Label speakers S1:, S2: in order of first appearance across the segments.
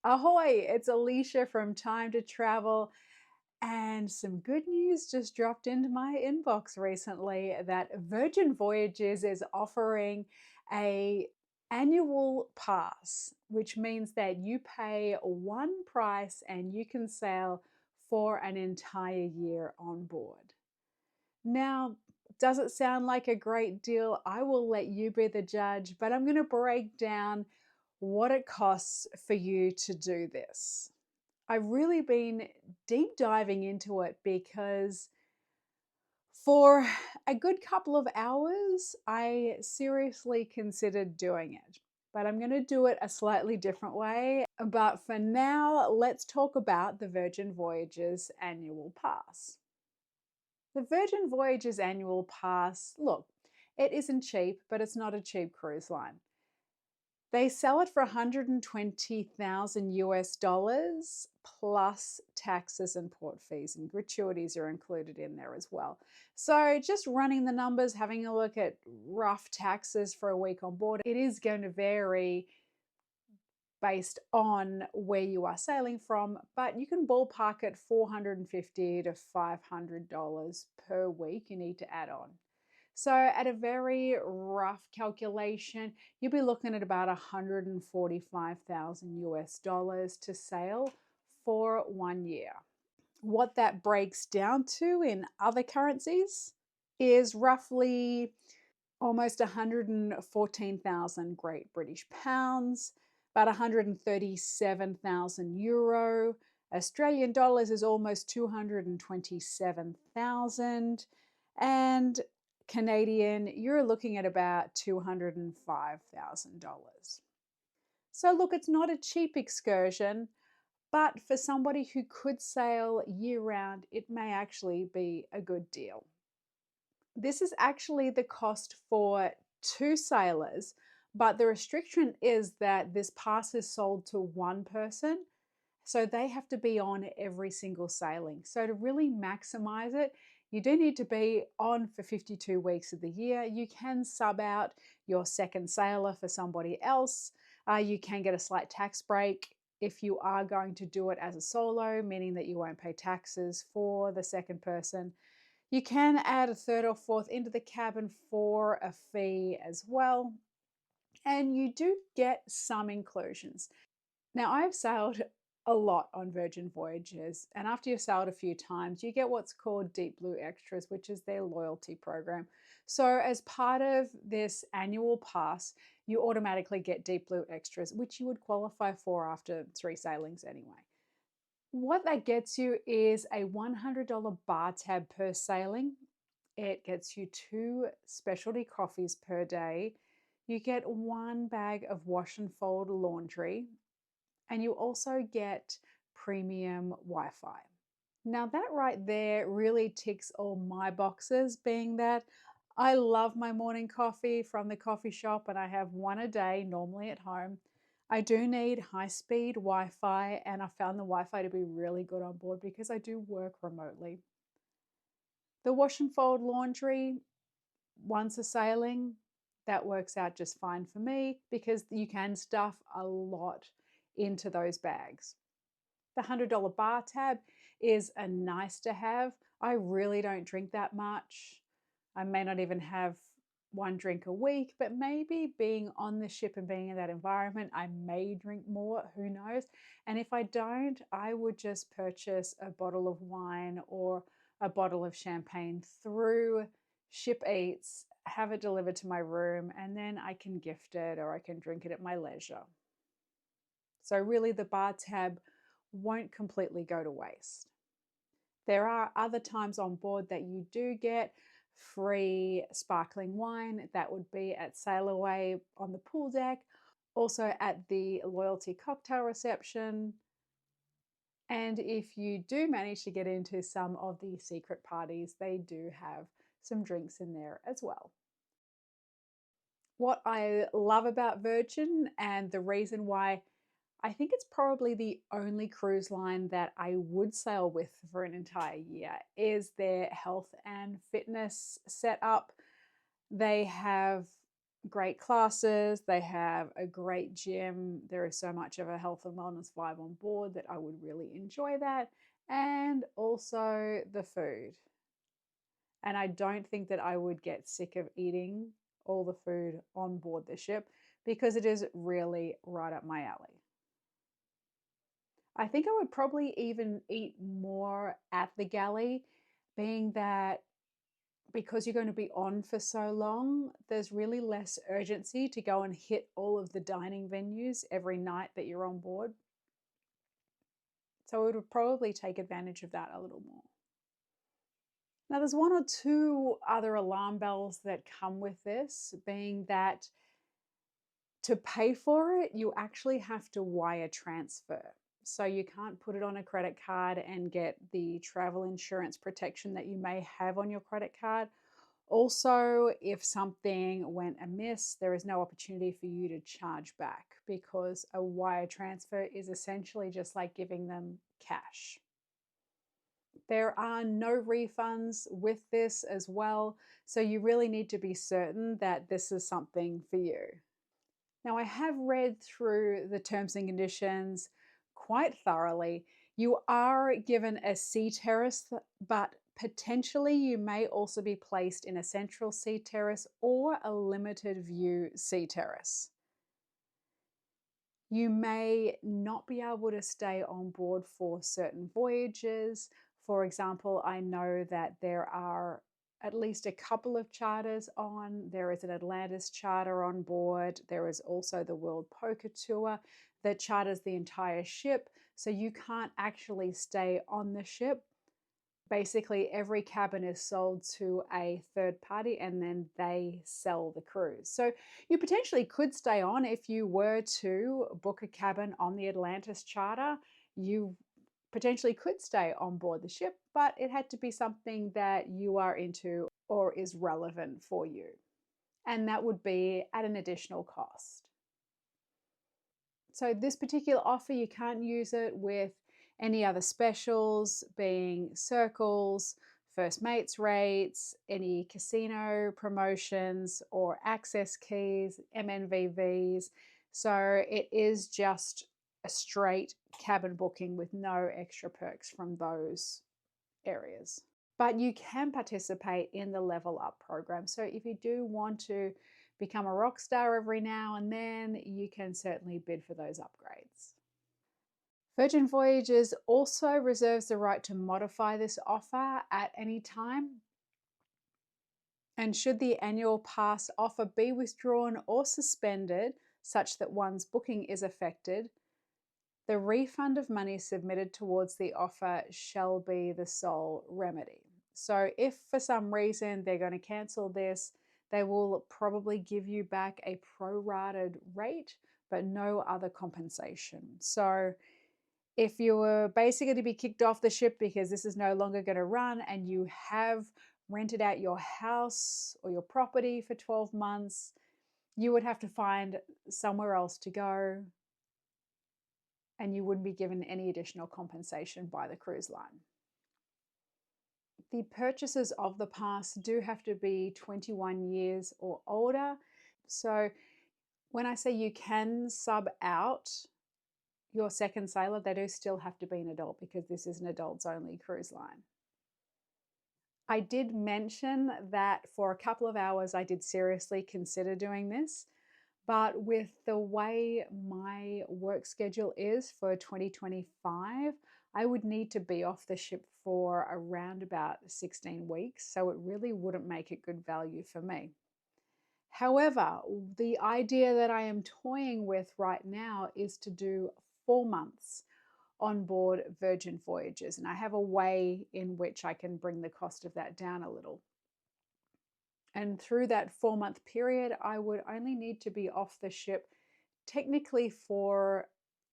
S1: Ahoy! It's Alicia from Time to Travel, and some good news just dropped into my inbox recently that Virgin Voyages is offering a annual pass, which means that you pay one price and you can sail for an entire year on board. Now, does it sound like a great deal? I will let you be the judge, but I'm going to break down what it costs for you to do this. I've really been deep diving into it because for a good couple of hours, I seriously considered doing it. But I'm going to do it a slightly different way. But for now, let's talk about the Virgin Voyages annual pass. The Virgin Voyages annual pass, look, it isn't cheap, but it's not a cheap cruise line. They sell it for 120,000 US dollars plus taxes and port fees, and gratuities are included in there as well. So just running the numbers, having a look at rough taxes for a week on board, it is going to vary based on where you are sailing from, but you can ballpark it $450 to $500 per week you need to add on. So at a very rough calculation, you'll be looking at about 145,000 US dollars to sail for 1 year. What that breaks down to in other currencies is roughly almost 114,000 Great British pounds, about 137,000 euro. Australian dollars is almost 227,000, and Canadian, you're looking at about $205,000. So look, it's not a cheap excursion, but for somebody who could sail year round, it may actually be a good deal. This is actually the cost for two sailors, but the restriction is that this pass is sold to one person. So they have to be on every single sailing. So to really maximize it, you do need to be on for 52 weeks of the year. You can sub out your second sailor for somebody else. You can get a slight tax break if you are going to do it as a solo, meaning that you won't pay taxes for the second person. You can add a third or fourth into the cabin for a fee as well. And you do get some inclusions. Now, I've sailed a lot on Virgin Voyages, and after you've sailed a few times, you get what's called Deep Blue Extras, which is their loyalty program. So, as part of this annual pass, you automatically get Deep Blue Extras, which you would qualify for after 3 sailings anyway. What that gets you is a $100 bar tab per sailing. It gets you 2 specialty coffees per day. You get 1 bag of wash and fold laundry, and you also get premium Wi-Fi. Now that right there really ticks all my boxes, being that I love my morning coffee from the coffee shop and I have one a day normally at home. I do need high-speed Wi-Fi, and I found the Wi-Fi to be really good on board because I do work remotely. The wash and fold laundry, once a sailing, that works out just fine for me because you can stuff a lot into those bags. The $100 bar tab is a nice to have. I really don't drink that much. I may not even have one drink a week, but maybe being on the ship and being in that environment, I may drink more, who knows? And if I don't, I would just purchase a bottle of wine or a bottle of champagne through Ship Eats, have it delivered to my room, and then I can gift it or I can drink it at my leisure. So really the bar tab won't completely go to waste. There are other times on board that you do get free sparkling wine. That would be at Sail Away on the pool deck, also at the loyalty cocktail reception. And if you do manage to get into some of the secret parties, they do have some drinks in there as well. What I love about Virgin, and the reason why I think it's probably the only cruise line that I would sail with for an entire year, is their health and fitness setup. They have great classes, they have a great gym. There is so much of a health and wellness vibe on board that I would really enjoy that. And also the food. And I don't think that I would get sick of eating all the food on board the ship because it is really right up my alley. I think I would probably even eat more at the galley, being that because you're going to be on for so long, there's really less urgency to go and hit all of the dining venues every night that you're on board. So I would probably take advantage of that a little more. Now, there's one or two other alarm bells that come with this, being that to pay for it, you actually have to wire transfer. So you can't put it on a credit card and get the travel insurance protection that you may have on your credit card. Also, if something went amiss, there is no opportunity for you to charge back because a wire transfer is essentially just like giving them cash. There are no refunds with this as well, so you really need to be certain that this is something for you. Now, I have read through the terms and conditions quite thoroughly. You are given a sea terrace, but potentially you may also be placed in a central sea terrace or a limited view sea terrace. You may not be able to stay on board for certain voyages. For example, I know that there are at least a couple of charters on. There is an Atlantis charter on board. There is also the World Poker Tour that charters the entire ship. So you can't actually stay on the ship. Basically, every cabin is sold to a third party and then they sell the cruise. So you potentially could stay on if you were to book a cabin on the Atlantis charter. You potentially could stay on board the ship, but it had to be something that you are into or is relevant for you. And that would be at an additional cost. So this particular offer, you can't use it with any other specials, being circles, first mates rates, any casino promotions or access keys, MNVVs. So it is just a straight cabin booking with no extra perks from those areas. But you can participate in the level up program. So if you do want to become a rock star every now and then, you can certainly bid for those upgrades. Virgin Voyages also reserves the right to modify this offer at any time. And should the annual pass offer be withdrawn or suspended such that one's booking is affected, the refund of money submitted towards the offer shall be the sole remedy. So if for some reason they're going to cancel this, they will probably give you back a prorated rate, but no other compensation. So if you were basically to be kicked off the ship because this is no longer going to run and you have rented out your house or your property for 12 months, you would have to find somewhere else to go and you wouldn't be given any additional compensation by the cruise line. The purchases of the pass do have to be 21 years or older. So when I say you can sub out your second sailor, they do still have to be an adult because this is an adults only cruise line. I did mention that for a couple of hours I did seriously consider doing this, but with the way my work schedule is for 2025, I would need to be off the ship for around about 16 weeks, so it really wouldn't make it good value for me. However, the idea that I am toying with right now is to do 4 months on board Virgin Voyages, and I have a way in which I can bring the cost of that down a little. And through that 4 month period, I would only need to be off the ship technically for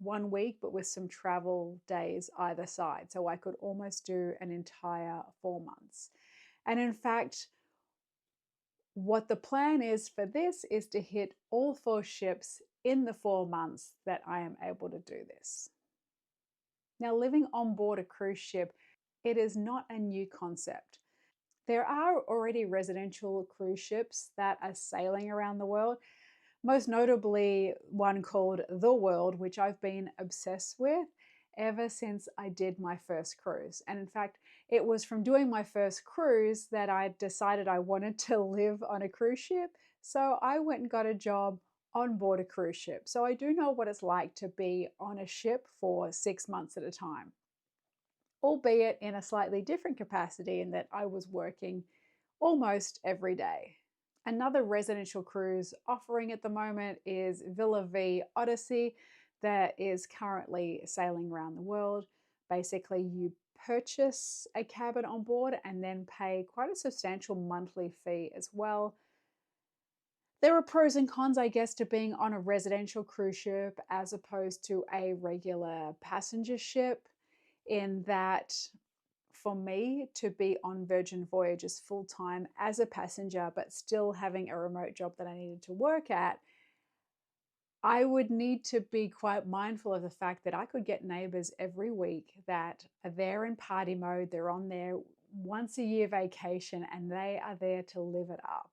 S1: 1 week, but with some travel days either side. So I could almost do an entire 4 months. And in fact, what the plan is for this is to hit all 4 ships in the 4 months that I am able to do this. Now, living on board a cruise ship, it is not a new concept. There are already residential cruise ships that are sailing around the world, most notably one called The World, which I've been obsessed with ever since I did my first cruise. And in fact, it was from doing my first cruise that I decided I wanted to live on a cruise ship. So I went and got a job on board a cruise ship. So I do know what it's like to be on a ship for 6 months at a time, albeit in a slightly different capacity in that I was working almost every day. Another residential cruise offering at the moment is Villa V Odyssey, that is currently sailing around the world. Basically, you purchase a cabin on board and then pay quite a substantial monthly fee as well. There are pros and cons, I guess, to being on a residential cruise ship as opposed to a regular passenger ship, in that for me to be on Virgin Voyages full time as a passenger, but still having a remote job that I needed to work at, I would need to be quite mindful of the fact that I could get neighbors every week that are there in party mode. They're on their once a year vacation and they are there to live it up.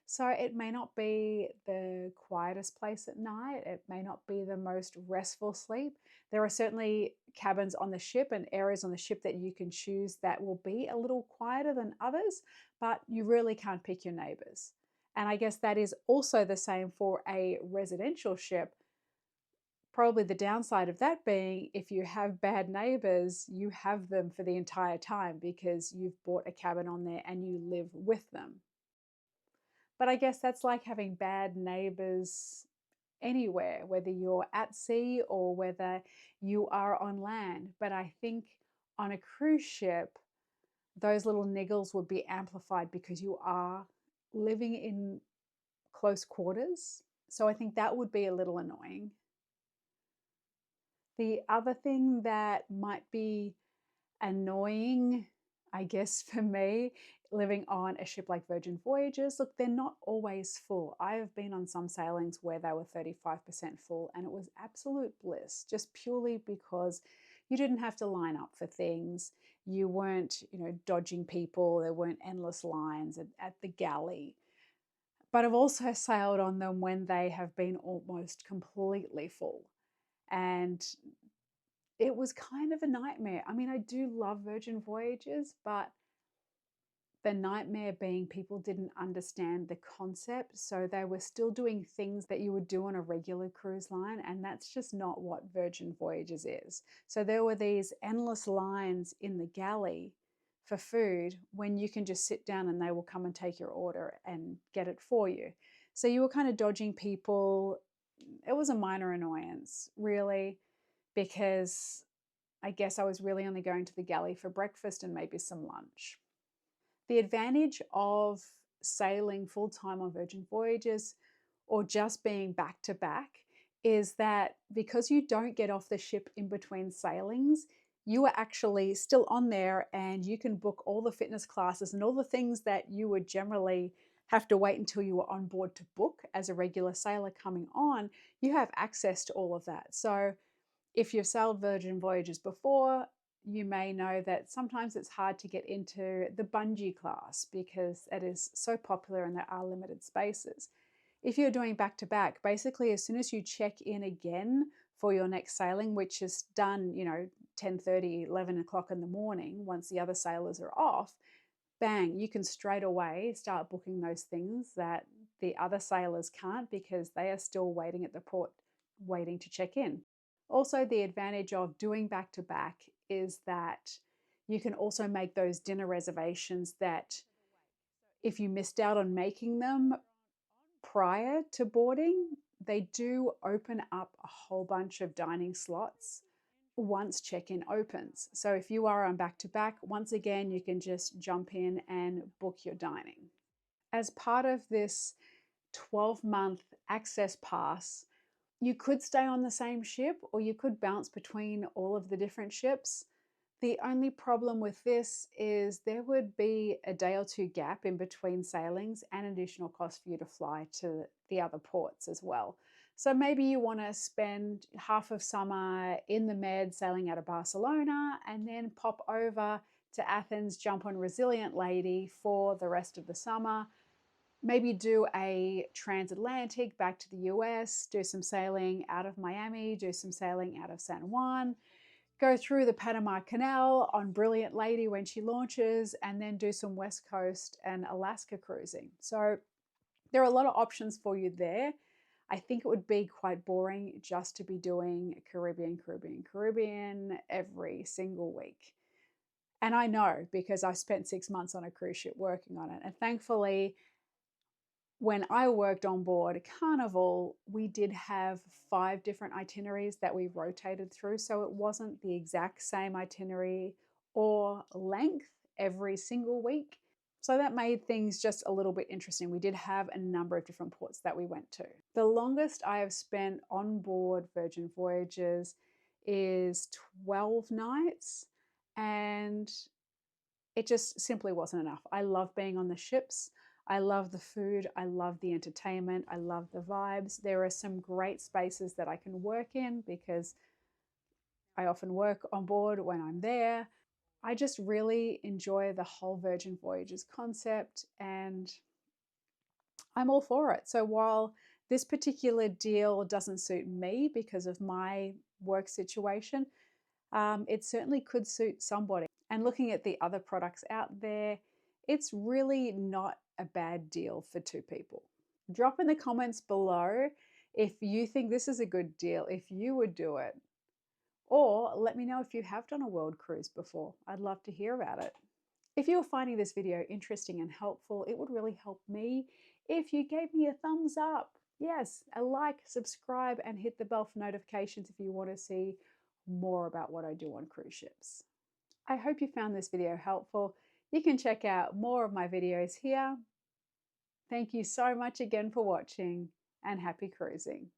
S1: So it may not be the quietest place at night. It may not be the most restful sleep. There are certainly cabins on the ship and areas on the ship that you can choose that will be a little quieter than others, but you really can't pick your neighbors. And I guess that is also the same for a residential ship. Probably the downside of that being if you have bad neighbors, you have them for the entire time because you've bought a cabin on there and you live with them. But I guess that's like having bad neighbors anywhere, whether you're at sea or whether you are on land. But I think on a cruise ship, those little niggles would be amplified because you are living in close quarters. So I think that would be a little annoying. The other thing that might be annoying, I guess, for me, living on a ship like Virgin Voyages, look, they're not always full. I have been on some sailings where they were 35% full, and it was absolute bliss, just purely because you didn't have to line up for things. You weren't, dodging people. There weren't endless lines at the galley. But I've also sailed on them when they have been almost completely full. And it was kind of a nightmare. I mean, I do love Virgin Voyages, but the nightmare being people didn't understand the concept. So they were still doing things that you would do on a regular cruise line. And that's just not what Virgin Voyages is. So there were these endless lines in the galley for food when you can just sit down and they will come and take your order and get it for you. So you were kind of dodging people. It was a minor annoyance, really, because I guess I was really only going to the galley for breakfast and maybe some lunch. The advantage of sailing full time on Virgin Voyages or just being back to back is that because you don't get off the ship in between sailings, you are actually still on there and you can book all the fitness classes and all the things that you would generally have to wait until you were on board to book as a regular sailor coming on. You have access to all of that. So if you've sailed Virgin Voyages before, you may know that sometimes it's hard to get into the bungee class because it is so popular and there are limited spaces. If you're doing back to back, basically as soon as you check in again for your next sailing, which is done, 10:30, 11 o'clock in the morning, once the other sailors are off, bang, you can straight away start booking those things that the other sailors can't because they are still waiting at the port, waiting to check in. Also, the advantage of doing back to back is that you can also make those dinner reservations that if you missed out on making them prior to boarding, they do open up a whole bunch of dining slots once check-in opens. So if you are on back to back, once again, you can just jump in and book your dining. As part of this 12-month access pass, you could stay on the same ship or you could bounce between all of the different ships. The only problem with this is there would be a day or two gap in between sailings and additional cost for you to fly to the other ports as well. So maybe you want to spend half of summer in the Med sailing out of Barcelona and then pop over to Athens, jump on Resilient Lady for the rest of the summer. Maybe do a transatlantic back to the US, do some sailing out of Miami, do some sailing out of San Juan, go through the Panama Canal on Brilliant Lady when she launches, and then do some West Coast and Alaska cruising. So there are a lot of options for you there. I think it would be quite boring just to be doing Caribbean, Caribbean, Caribbean every single week. And I know because I spent 6 months on a cruise ship working on it. And thankfully, when I worked on board Carnival, we did have 5 different itineraries that we rotated through. So it wasn't the exact same itinerary or length every single week. So that made things just a little bit interesting. We did have a number of different ports that we went to. The longest I have spent on board Virgin Voyages is 12 nights, and it just simply wasn't enough. I love being on the ships. I love the food. I love the entertainment. I love the vibes. There are some great spaces that I can work in because I often work on board when I'm there. I just really enjoy the whole Virgin Voyages concept, and I'm all for it. So while this particular deal doesn't suit me because of my work situation, it certainly could suit somebody. And looking at the other products out there, it's really not a bad deal for 2 people. Drop in the comments below if you think this is a good deal, if you would do it. Or let me know if you have done a world cruise before. I'd love to hear about it. If you're finding this video interesting and helpful, it would really help me if you gave me a thumbs up. Yes, a like, subscribe, and hit the bell for notifications if you want to see more about what I do on cruise ships. I hope you found this video helpful. You can check out more of my videos here. Thank you so much again for watching, and happy cruising.